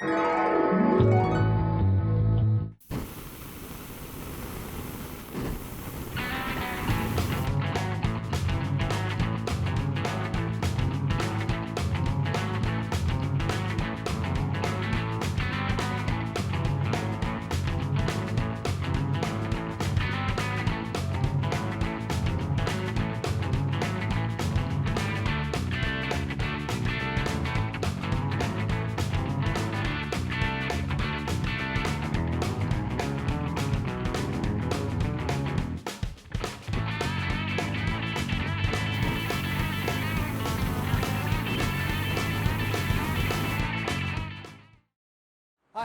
Hi,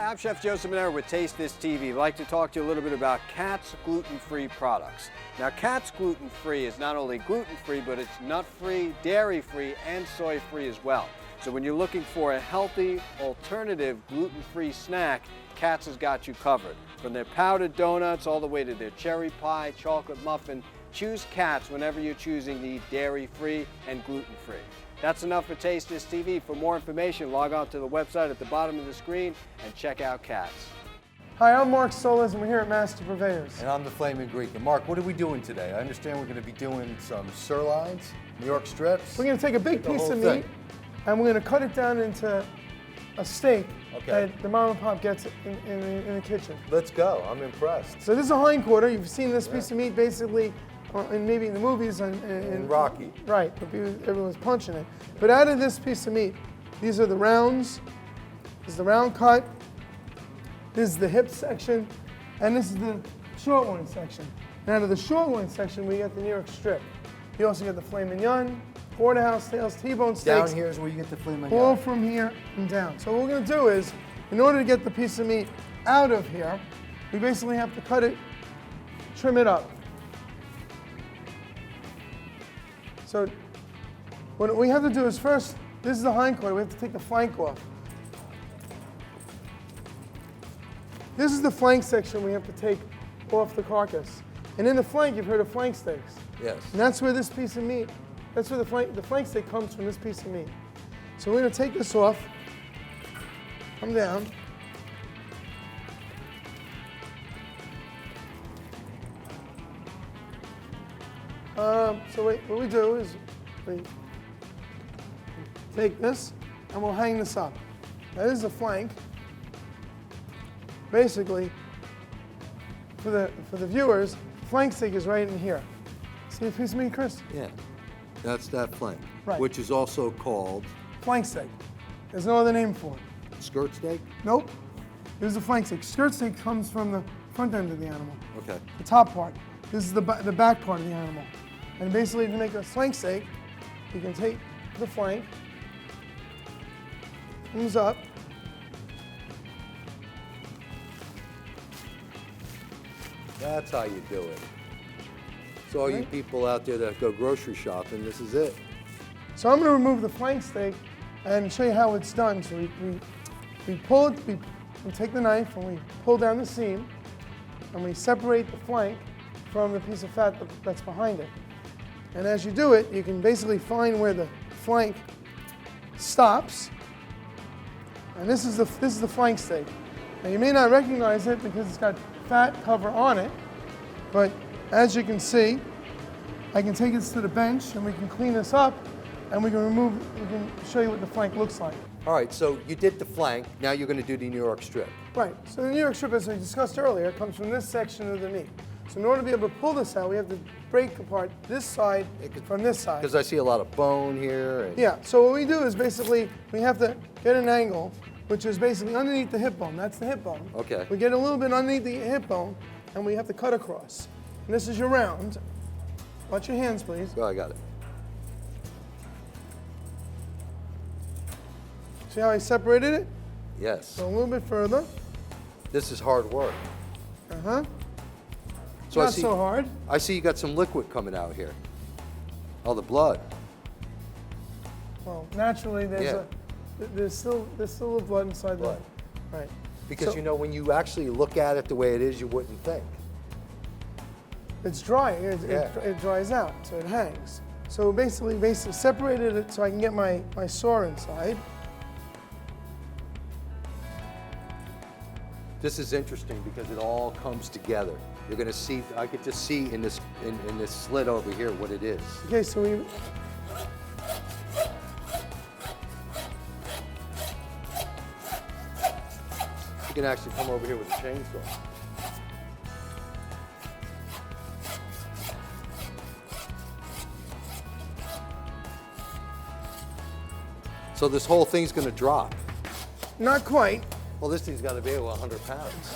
I'm Chef Joseph Manero with Taste This TV. I'd like to talk to you a little bit about Katz gluten-free products. Now, Katz gluten-free is not only gluten-free, but it's nut-free, dairy-free, and soy-free as well. So when you're looking for a healthy, alternative, gluten-free snack, Katz has got you covered. From their powdered donuts all the way to their cherry pie, chocolate muffin, choose Katz whenever you're choosing to eat dairy-free and gluten-free. That's enough for Taste This TV. For more information, log on to the website at the bottom of the screen and check out Katz. Hi, I'm Mark Solasz, and we're here at Master Purveyors. And I'm the Flaming Greek. And Mark, what are we doing today? I understand we're going to be doing some sirloins, New York strips. We're going to take a big piece of meat, and we're going to cut it down into a steak that the mom and pop gets in the kitchen. Let's go. I'm impressed. So this is a hindquarter. You've seen this piece of meat basically, and maybe in the movies, in Rocky. Right, but everyone's punching it. But out of this piece of meat, these are the rounds. This is the round cut. This is the hip section, and this is the short loin section. And out of the short loin section, we get the New York strip. You also get the filet mignon, porterhouse tails, T-bone steaks. Down here is where you get the filet mignon. All from here and down. So what we're going to do is, in order to get the piece of meat out of here, we basically have to cut it, trim it up. So what we have to do is first, this is the hindquarter, we have to take the flank off. This is the flank section we have to take off the carcass. And in the flank, you've heard of flank steaks. Yes. And that's where this piece of meat, that's where the flank steak comes from, this piece of meat. So we're going to take this off, come down. So what we do is we take this and we'll hang this up. Now this is the flank. Basically, for the viewers, flank steak is right in here. See a piece of meat, Chris? Yeah, that's that flank, Right. which is also called Flank steak. There's no other name for it. skirt steak? Nope. This is the flank steak. Skirt steak comes from the front end of the animal. Okay. The top part. This is the back part of the animal. And basically, to make a flank steak, you can take the flank, comes up, That's how you do it. So all you people out there that go grocery shopping, this is it. So I'm going to remove the flank steak and show you how it's done. So we pull it, we take the knife and we pull down the seam and we separate the flank from the piece of fat that's behind it. And as you do it, you can basically find where the flank stops. And this is the flank steak. Now you may not recognize it because it's got fat cover on it, but as you can see, I can take this to the bench and we can clean this up and we can show you what the flank looks like. All right, so you did the flank, now you're going to do the New York strip. Right, so the New York strip, as we discussed earlier, comes from this section of the meat. So in order to be able to pull this out, we have to break apart this side from this side. Because I see a lot of bone here. And Yeah, so what we do is basically, we have to get an angle, which is basically underneath the hip bone. That's the hip bone. Okay. We get a little bit underneath the hip bone, and we have to cut across. And this is your round. Watch your hands, please. Oh, I got it. See how I separated it? Yes. So a little bit further. This is hard work. Uh-huh. So Not so hard. I see you got some liquid coming out here. Oh, the blood. Well, naturally, there's still a blood inside Blood. the right. Because So- you know, when you actually look at it the way it is, you wouldn't think. It's dry. It dries out, so it hangs. So basically separated it so I can get my saw inside. This is interesting because it all comes together. You're gonna see, I could just see in this slit over here what it is. Okay, so we. You can actually come over here with a chainsaw. So this whole thing's gonna drop. Not quite. Well, this thing's gotta be 100 pounds.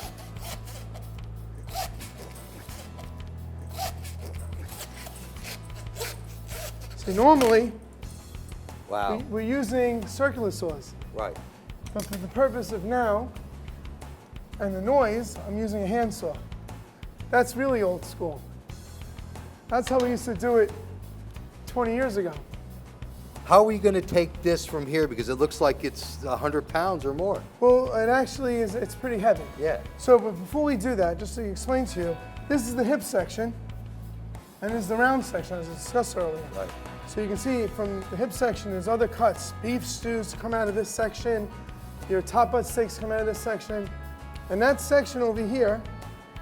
See, normally, Wow. we're using circular saws. Right. But for the purpose of now and the noise, I'm using a handsaw. That's really old school. That's how we used to do it 20 years ago. How are we gonna take this from here? Because it looks like it's 100 pounds or more. Well, it actually is, it's pretty heavy. Yeah. So, but before we do that, just to explain to you, this is the hip section, and this is the round section, as I discussed earlier. Right. So you can see from the hip section, there's other cuts. Beef stews come out of this section. Your top butt steaks come out of this section. And that section over here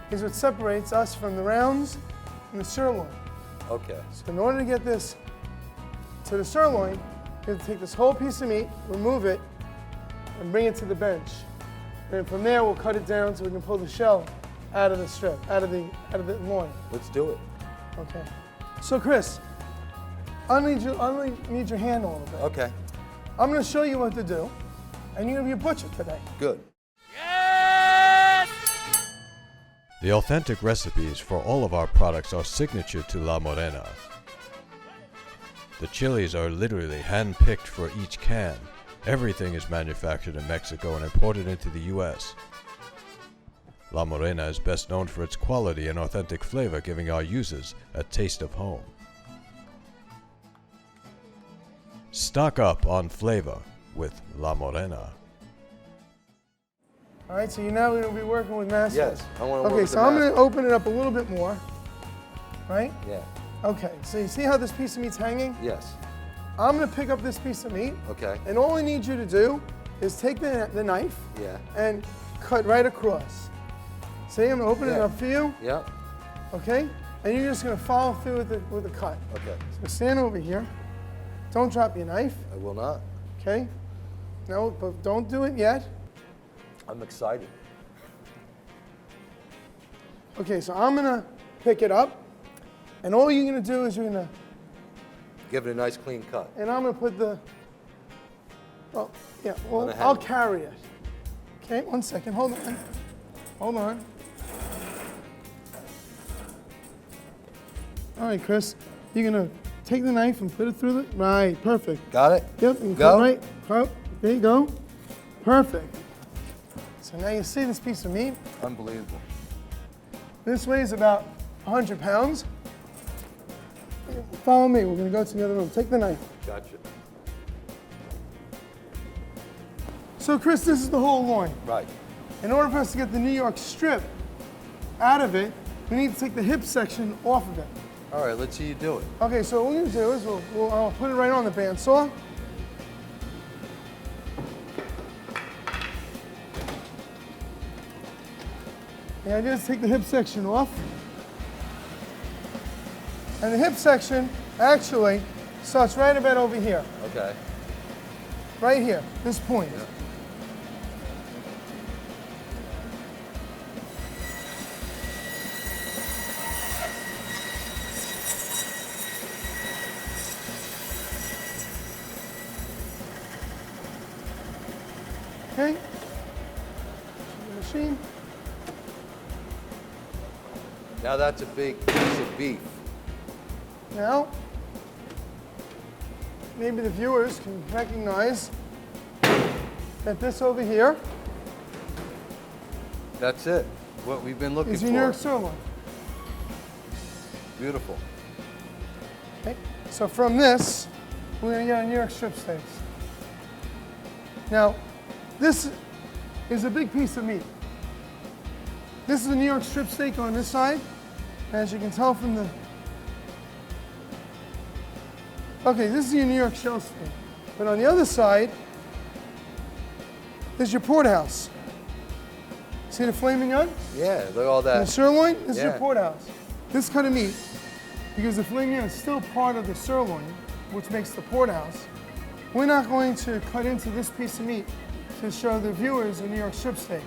is what separates us from the rounds and the sirloin. Okay. So in order to get this to the sirloin, you have to take this whole piece of meat, remove it, and bring it to the bench. And from there, we'll cut it down so we can pull the shell out of the strip, out of the loin. Let's do it. Okay. So Chris, I'll need your hand a little bit. Okay. I'm going to show you what to do, and you're going to be a butcher today. Good. The authentic recipes for all of our products are signature to La Morena. The chilies are literally hand-picked for each can. Everything is manufactured in Mexico and imported into the U.S. La Morena is best known for its quality and authentic flavor, giving our users a taste of home. Stock up on flavor with La Morena. All right, so you're now going to be working with Master. Yes, I want to work Okay, with so the I'm going master. to open it up a little bit more, right? Yeah. Okay, so you see how this piece of meat's hanging? Yes. I'm going to pick up this piece of meat, Okay. and all I need you to do is take the knife Yeah. and cut right across. See, I'm going to open it Yeah. up for you, Yeah. okay? And you're just going to follow through with the cut. Okay. So stand over here. Don't drop your knife, I will not. okay? No, but don't do it yet. I'm excited. Okay, so I'm gonna pick it up, and all you're gonna do is you're gonna, Give it a nice clean cut. and I'm gonna put the, well, yeah, On well, the I'll handle. carry it. Okay, 1 second, hold on. Hold on. All right, Chris, you're gonna take the knife and put it through the, right, perfect. Got it? Yep, and Go. cut right, cut, there you go. Perfect. So now you see this piece of meat. Unbelievable. This weighs about 100 pounds. Follow me, we're gonna go to the other room. Take the knife. Gotcha. So Chris, this is the whole loin. Right. In order for us to get the New York strip out of it, we need to take the hip section off of it. All right, let's see you do it. Okay, so what we're gonna do is I'll put it right on the bandsaw. And I just take the hip section off. And the hip section actually starts right about over here. Okay. Right here, this point. Yeah. Okay? Machine. Now that's a big piece of beef. Now, maybe the viewers can recognize that this over here That's it. What we've been looking is for. your New York sirloin. Beautiful. Okay? So from this, we're going to get our New York strip steaks. Now, this is a big piece of meat. This is a New York strip steak on this side. As you can tell from the... Okay, this is your New York shell steak. But on the other side is your porterhouse. See the filet mignon? Yeah, look at all And the that. sirloin? This is your Yeah. porterhouse. This cut of meat, because the filet mignon is still part of the sirloin, which makes the porterhouse, we're not going to cut into this piece of meat to show the viewers a New York strip steak.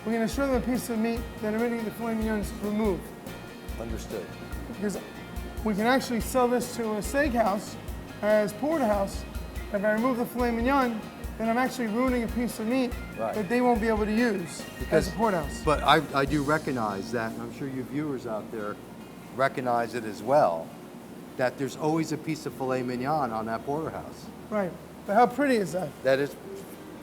We're going to show them a piece of meat that already the filet mignon is removed. Understood. Because we can actually sell this to a steakhouse as porterhouse. If I remove the filet mignon, then I'm actually ruining a piece of meat Right. that they won't be able to use as a porterhouse. But I do recognize that, and I'm sure your viewers out there recognize it as well, that there's always a piece of filet mignon on that porterhouse. Right. But how pretty is that? That is,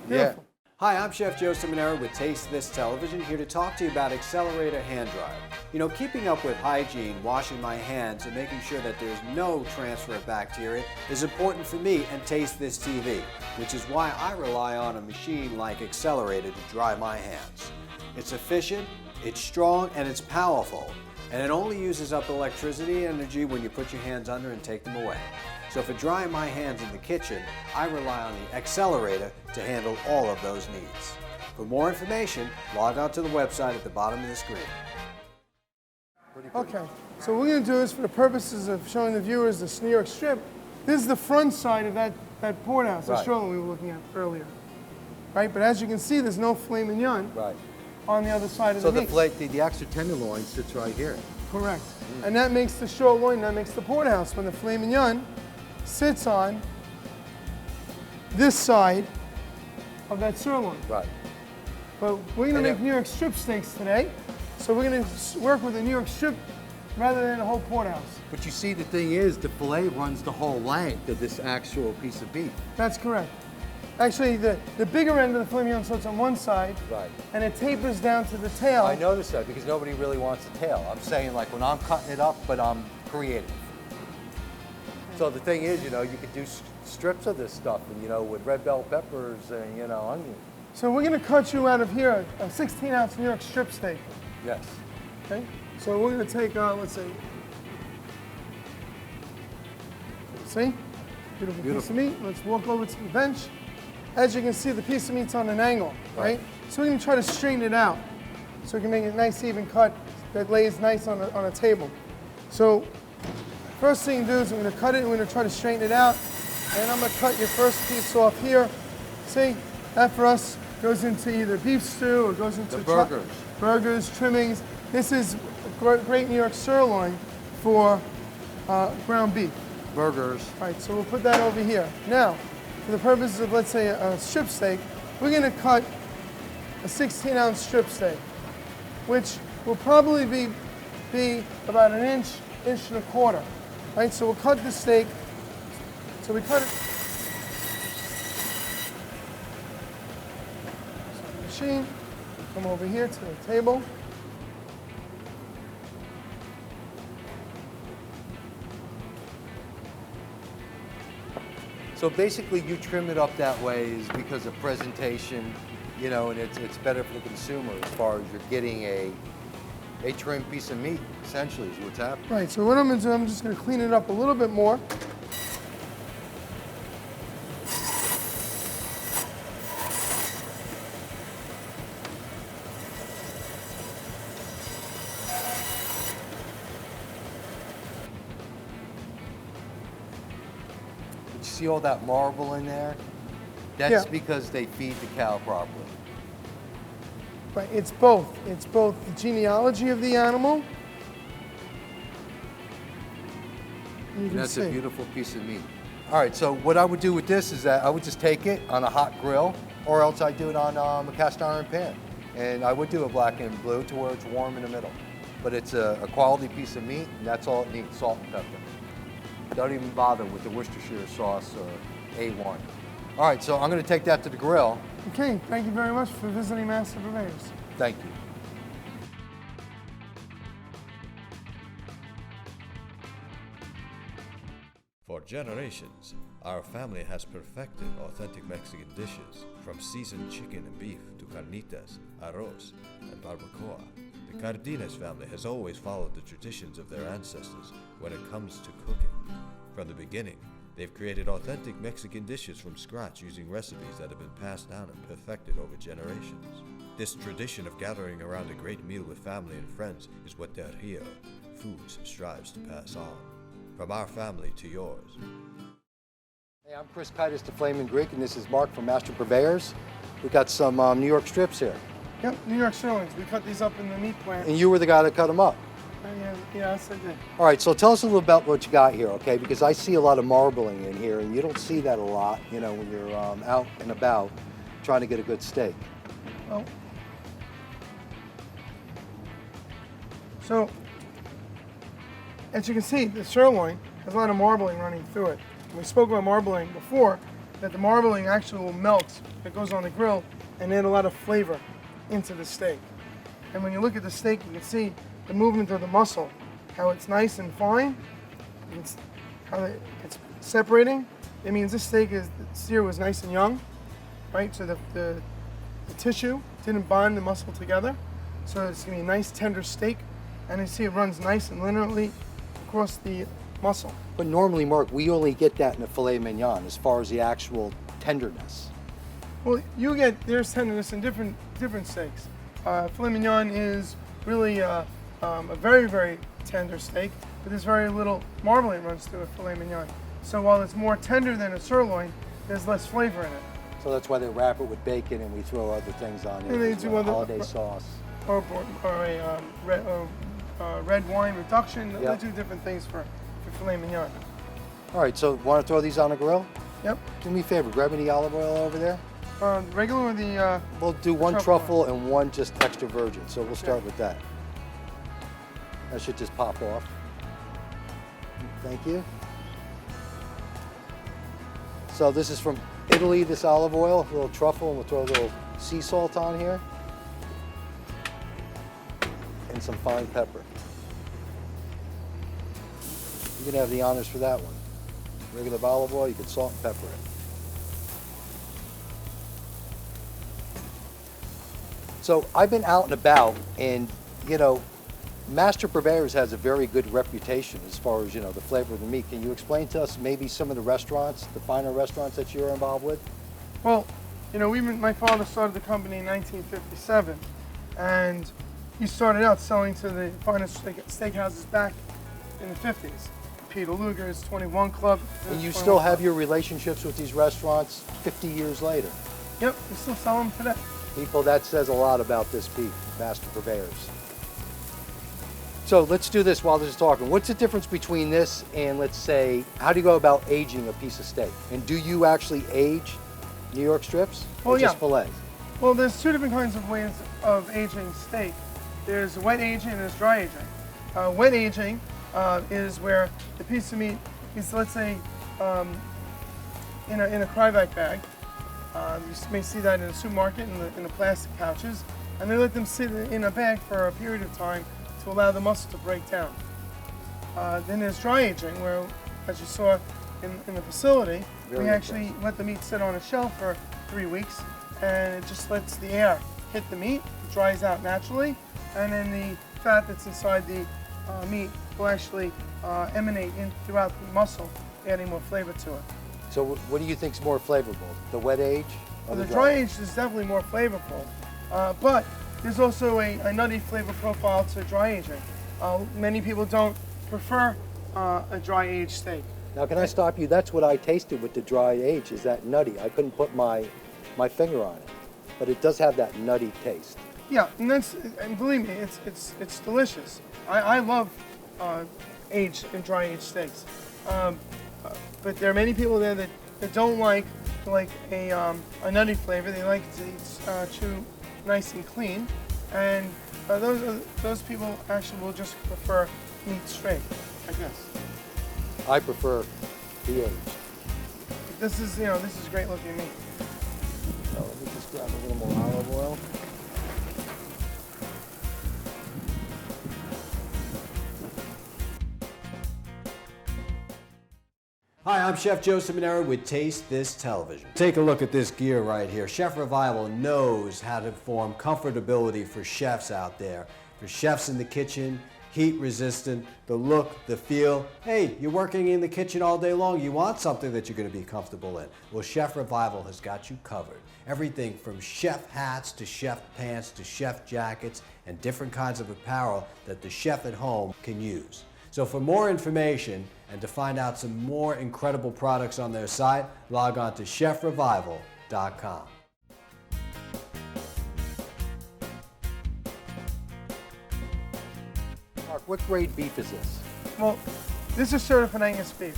yeah. Beautiful. Hi, I'm Chef Joe Simonera with Taste This Television, here to talk to you about Accelerator Hand Dryer. You know, keeping up with hygiene, washing my hands, and making sure that there's no transfer of bacteria is important for me and Taste This TV, which is why I rely on a machine like Accelerator to dry my hands. It's efficient, it's strong, and it's powerful. And it only uses up electricity and energy when you put your hands under and take them away. So for drying my hands in the kitchen, I rely on the Accelerator to handle all of those needs. For more information, log on to the website at the bottom of the screen. Okay, so what we're going to do is, for the purposes of showing the viewers this New York strip, this is the front side of that porterhouse, the Right. sirloin we were looking at earlier. Right, but as you can see, there's no filet mignon Right. on the other side of So the the meat. fillet, the extra tenderloin sits right here. Correct. And that makes the short loin, that makes the porterhouse, when the filet mignon sits on this side of that sirloin. Right. But we're going to And make it- New York strip steaks today, so we're going to work with a New York strip rather than a whole porterhouse. But you see, the thing is, the fillet runs the whole length of this actual piece of beef. That's correct. Actually, the bigger end of the filet mignon sits on one side, Right. and it tapers down to the tail. I noticed that because nobody really wants a tail. I'm saying, like, when I'm cutting it up, but I'm creative. So the thing is, you know, you could do strips of this stuff, and, you know, with red bell peppers and, you know, onion. So we're going to cut you out of here a 16-ounce New York strip steak. Yes. Okay? So we're going to take, let's see. See? Beautiful piece of meat. Let's walk over to the bench. As you can see, the piece of meat's on an angle, right? So we're going to try to straighten it out so we can make a nice even cut that lays nice on a table. So first thing to do is we're going to cut it and we're going to try to straighten it out. And I'm going to cut your first piece off here. See? That for us goes into either beef stew or goes into The burgers. burgers, trimmings. This is great New York sirloin for ground beef. Burgers. All right, so we'll put that over here. Now, for the purposes of, let's say, a strip steak, we're going to cut a 16-ounce strip steak, which will probably be about an inch and a quarter. Right, so we'll cut the steak. So we cut it. Machine. Come over here to the table. So basically, you trim it up that way is because of presentation, you know, and it's better for the consumer as far as you're getting a trimmed piece of meat, essentially, is what's happening. Right, so what I'm going to do, I'm just going to clean it up a little bit more. You see all that marble in there? That's Yeah. because they feed the cow properly. Right, it's both. It's both the genealogy of the animal. You And can that's see. a beautiful piece of meat. All right, so what I would do with this is that I would just take it on a hot grill, or else I'd do it on a cast iron pan. And I would do a black and blue to where it's warm in the middle. But it's a quality piece of meat, and that's all it needs, salt and pepper. Don't even bother with the Worcestershire sauce or A1. All right, so I'm gonna take that to the grill. Okay, thank you very much for visiting Master Purveyors. Thank you. For generations, our family has perfected authentic Mexican dishes, from seasoned chicken and beef to carnitas, arroz, and barbacoa. The Cardenas family has always followed the traditions of their ancestors when it comes to cooking. From the beginning, they've created authentic Mexican dishes from scratch using recipes that have been passed down and perfected over generations. This tradition of gathering around a great meal with family and friends is what Del Rio Foods strives to pass on. From our family to yours. Hey, I'm Chris Kitis, the Flamin' Greek, and this is Mark from Master Purveyors. We got some New York strips here. Yep, New York sirloins. We cut these up in the meat plant. And you were the guy that cut them up. Yeah, I did. All right, so tell us a little about what you got here, okay? Because I see a lot of marbling in here, and you don't see that a lot, you know, when you're out and about trying to get a good steak. Well, so, as you can see, the sirloin has a lot of marbling running through it. We spoke about marbling before, that the marbling actually will melt. It goes on the grill and add a lot of flavor into the steak. And when you look at the steak, you can see the movement of the muscle, how it's nice and fine, it's how it's separating. It means this steak the steer was nice and young, right? So the tissue didn't bond the muscle together. So it's gonna be a nice tender steak. And you see it runs nice and linearly across the muscle. But normally, Mark, we only get that in a filet mignon as far as the actual tenderness. Well, there's tenderness in different steaks. Filet mignon is really a very, very tender steak, but there's very little marbling runs through a filet mignon. So while it's more tender than a sirloin, there's less flavor in it. So that's why they wrap it with bacon and we throw other things on it. And they as do well, other holiday sauce. Or a red wine reduction. Yep. They do different things for filet mignon. All right, so want to throw these on the grill? Yep. Do me a favor, grab me the olive oil over there. The regular or the? We'll do one truffle and one just extra virgin, so we'll start with that. That should just pop off. Thank you. So this is from Italy, this olive oil, a little truffle, and we'll throw a little sea salt on here. And some fine pepper. You can have the honors for that one. Regular olive oil, you can salt and pepper it. So I've been out and about, and you know, Master Purveyors has a very good reputation as far as, you know, the flavor of the meat. Can you explain to us maybe some of the restaurants, the finer restaurants that you're involved with? Well, you know, my father started the company in 1957, and he started out selling to the finest steakhouses back in the 50s. Peter Luger's 21 Club. And you still have your relationships with these restaurants 50 years later? Yep, we still sell them today. People, that says a lot about this beef, Master Purveyors. So let's do this while this is talking. What's the difference between this and, let's say, how do you go about aging a piece of steak? And do you actually age New York strips or just fillets? Well, there's two different kinds of ways of aging steak. There's wet aging and there's dry aging. Wet aging is where the piece of meat is, let's say, in a Cryovac bag. You may see that in a supermarket in the plastic pouches, and they let them sit in a bag for a period of time to allow the muscle to break down. Then there's dry aging, where, as you saw in the facility, we actually let the meat sit on a shelf for 3 weeks, and it just lets the air hit the meat, it dries out naturally, and then the fat that's inside the meat will actually emanate throughout the muscle, adding more flavor to it. So what do you think is more flavorful, the wet age or the dry age is definitely more flavorful, but there's also a nutty flavor profile to dry aging. Many people don't prefer a dry aged steak. Now, can I stop you? That's what I tasted with the dry age, is that nutty. I couldn't put my finger on it, but it does have that nutty taste. Yeah, and believe me, it's delicious. I love aged and dry aged steaks, but there are many people there that don't like a nutty flavor. They like to chew nice and clean, and those people actually will just prefer meat straight, I guess. I prefer the aged. This is great looking meat. So let me just grab a little more olive oil. Hi, I'm Chef Joe Simonero with Taste This Television. Take a look at this gear right here. Chef Revival knows how to form comfortability for chefs out there, for chefs in the kitchen, heat resistant, the look, the feel. Hey, you're working in the kitchen all day long, you want something that you're going to be comfortable in. Well, Chef Revival has got you covered. Everything from chef hats to chef pants to chef jackets and different kinds of apparel that the chef at home can use. So for more information and to find out some more incredible products on their site, log on to chefrevival.com. Mark, what grade beef is this? Well, this is certified Angus beef.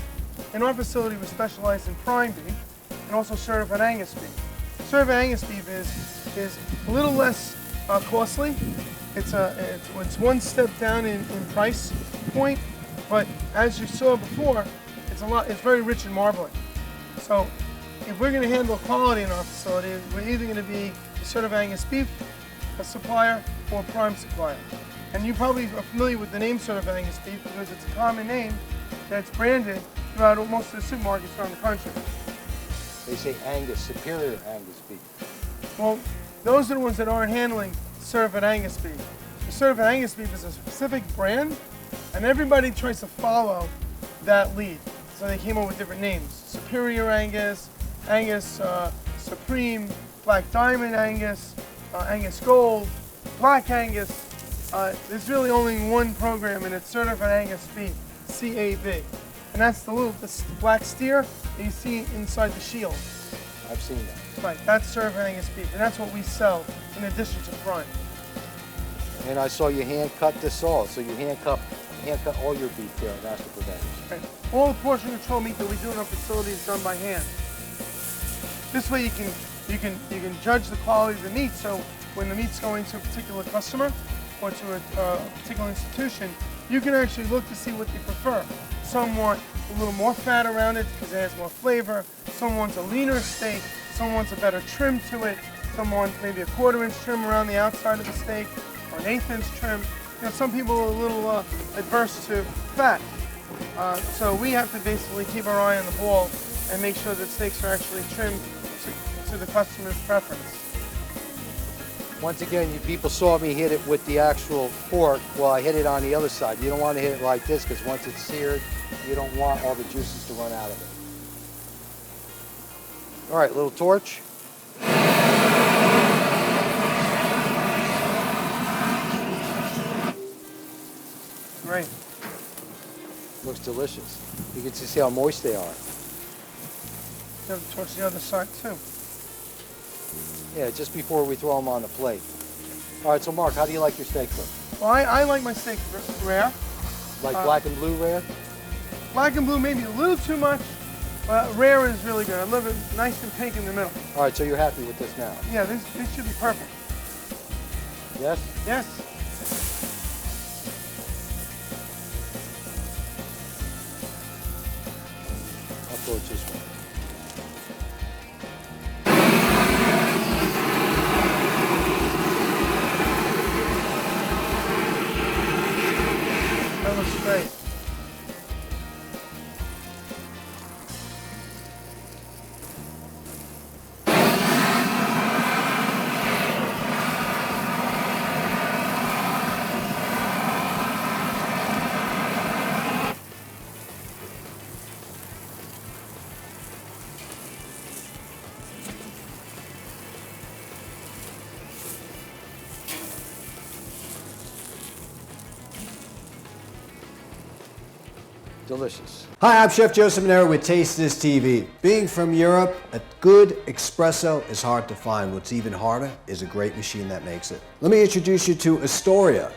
In our facility, we specialize in prime beef and also certified Angus beef. Certified Angus beef is a little less costly. It's one step down in price point, but as you saw before, it's very rich in marbling. So if we're going to handle quality in our facility, we're either going to be a certified Angus beef a supplier or a prime supplier. And you probably are familiar with the name certified Angus beef because it's a common name that's branded throughout most of the supermarkets around the country. They say Angus, superior Angus beef. Well, those are the ones that aren't handling certified Angus beef. The certified Angus beef is a specific brand, and everybody tries to follow that lead. So they came up with different names. Superior Angus, Angus Supreme, Black Diamond Angus, Angus Gold, Black Angus. There's really only one program, and it's certified Angus beef, CAB. And that's the black steer that you see inside the shield. I've seen that. Right, that's certified Angus beef, and that's what we sell in addition to prime. And I saw you hand cut this all, so you hand cut all your beef there at Master Purveyors. Right. All the portion control meat that we do in our facility is done by hand. This way you can judge the quality of the meat, so when the meat's going to a particular customer or to a particular institution, you can actually look to see what they prefer. Some want a little more fat around it because it has more flavor. Some wants a leaner steak. Some wants a better trim to it. Some want maybe a 1/4 inch trim around the outside of the steak or an 1/8 inch trim. You know, some people are a little adverse to fat. So we have to basically keep our eye on the ball and make sure that steaks are actually trimmed to the customer's preference. Once again, you people saw me hit it with the actual fork. Well, I hit it on the other side. You don't want to hit it like this because once it's seared, you don't want all the juices to run out of it. All right, little torch. Great. Looks delicious. You can see how moist they are. You have to torch the other side too. Yeah, just before we throw them on the plate. All right, so Mark, how do you like your steak cooked? Well, I like my steak rare. Like black and blue rare? Black and blue maybe a little too much, but rare is really good. I love it nice and pink in the middle. All right, so you're happy with this now? Yeah, this should be perfect. Yes? Yes. I'll torch this one. That looks great. Delicious. Hi, I'm Chef Joe Seminara with Taste This TV. Being from Europe, a good espresso is hard to find. What's even harder is a great machine that makes it. Let me introduce you to Astoria.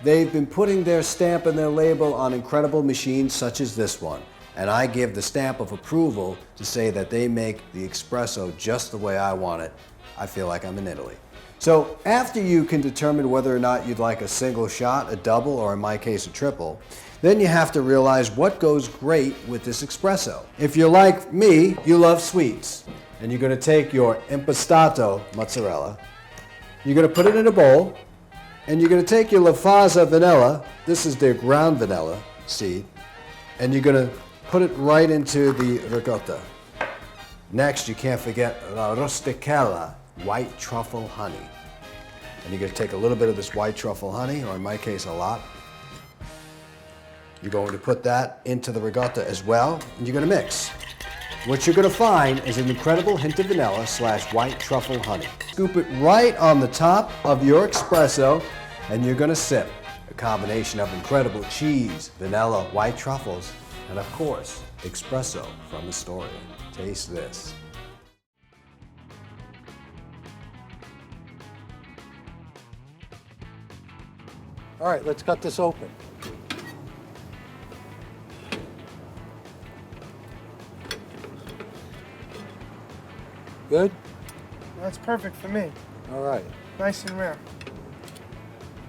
They've been putting their stamp and their label on incredible machines such as this one. And I give the stamp of approval to say that they make the espresso just the way I want it. I feel like I'm in Italy. So after you can determine whether or not you'd like a single shot, a double, or in my case a triple, then you have to realize what goes great with this espresso. If you're like me, you love sweets, and you're going to take your impastato mozzarella, you're going to put it in a bowl, and you're going to take your La Fasa vanilla, this is their ground vanilla seed, and you're going to put it right into the ricotta. Next, you can't forget La Rusticella, white truffle honey. And you're going to take a little bit of this white truffle honey, or in my case a lot, You're going to put that into the ricotta as well, and you're going to mix. What you're going to find is an incredible hint of vanilla / white truffle honey. Scoop it right on the top of your espresso, and you're going to sip. A combination of incredible cheese, vanilla, white truffles, and of course, espresso from Astoria. Taste this. All right, let's cut this open. Good? That's perfect for me. All right. Nice and rare.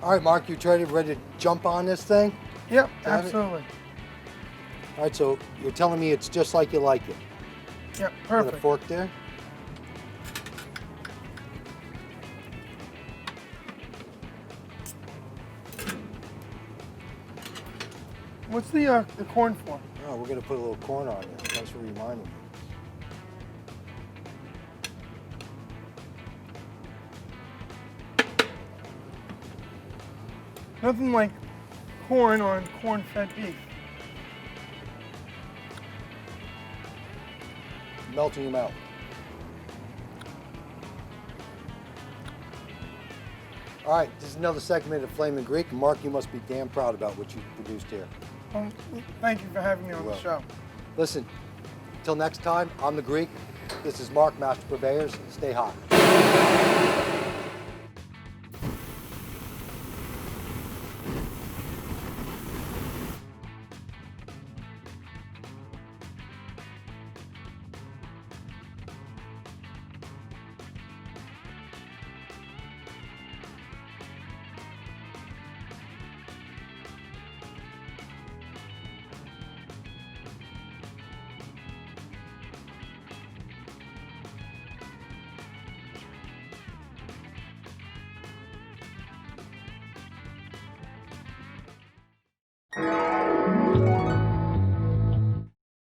All right, Mark, you ready to jump on this thing? Yep, Got it? absolutely. All right, so you're telling me it's just like you like it. Yep, Got a perfect. fork there? What's the corn for? Oh, we're gonna put a little corn on it. Thanks for reminding me. Nothing like corn on corn-fed beef. Melt in your mouth. All right, this is another segment of Flamin' Greek. Mark, you must be damn proud about what you produced here. Well, thank you for having me on You're the show. Listen, till next time, I'm the Greek. This is Mark, Master Purveyors. Stay hot.